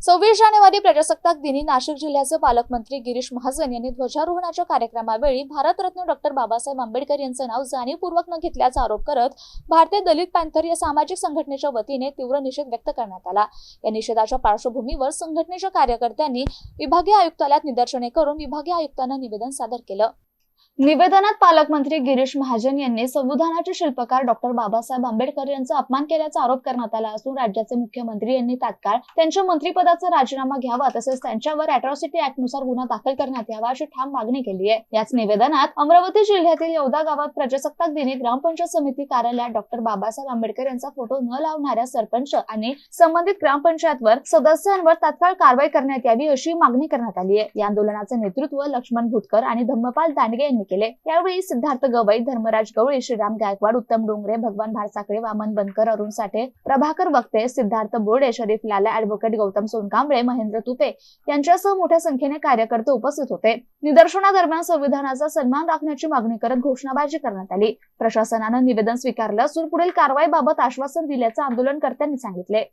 26 जानेवारी प्रजासत्ताक दिनी नाशिक जिल्ह्याचे पालकमंत्री गिरीश महाजन यांनी ध्वजारोहणाच्या कार्यक्रमावेळी भारतरत्न डॉक्टर बाबासाहेब आंबेडकर यांचे नाव जाणीवपूर्वक न घेतल्याचा आरोप करत भारतीय दलित पॅंथर या सामाजिक संघटनेच्या वतीने तीव्र निषेध व्यक्त करण्यात आला। या निषेधाच्या पार्श्वभूमीवर संघटनेच्या कार्यकर्त्यांनी विभागीय आयुक्तालयात निदर्शने करून विभागीय आयुक्तांना निवेदन सादर केलं। निवेदनात पालकमंत्री गिरीश महाजन यांनी संविधानाचे शिल्पकार डॉक्टर बाबासाहेब आंबेडकर यांचा अपमान केल्याचा आरोप करण्यात आला असून राज्याचे मुख्यमंत्री यांनी तात्काळ त्यांच्या मंत्रिपदाचा राजीनामा घ्यावा तसेच त्यांच्यावर अॅट्रॉसिटी ऍक्ट नुसार गुन्हा दाखल करण्यात यावा अशी ठाम मागणी केली आहे। याच निवेदनात अमरावती जिल्ह्यातील येवदा गावात प्रजासत्ताक दिनी ग्रामपंचायत समिती कार्यालयात डॉक्टर बाबासाहेब आंबेडकर यांचा फोटो न लावणाऱ्या सरपंच आणि संबंधित ग्रामपंचायतवर सदस्यांवर तात्काळ कारवाई करण्यात यावी अशी मागणी करण्यात आली आहे। या आंदोलनाचे नेतृत्व लक्ष्मण भूतकर आणि धम्मपाल दांडगे यांनी केले। यावेळी सिद्धार्थ गवई, धर्मराज गवळी, श्रीराम गायकवाड, उत्तम डोंगरे, भगवान भारसाकडे, वामन बनकर, अरुण साठे, प्रभाकर वक्ते, सिद्धार्थ बोर्डे, शरीफ लाला, ऍडव्होकेट गौतम सोनकांबळे, महेंद्र तुपे यांच्यासह मोठ्या संख्येने कार्यकर्ते उपस्थित होते। निदर्शनादरम्यान संविधानाचा सन्मान राखण्याची मागणी करत घोषणाबाजी करण्यात आली। प्रशासनाने निवेदन स्वीकारलं असून पुढील कारवाईबाबत आश्वासन दिल्याचं आंदोलनकर्त्यांनी सांगितले।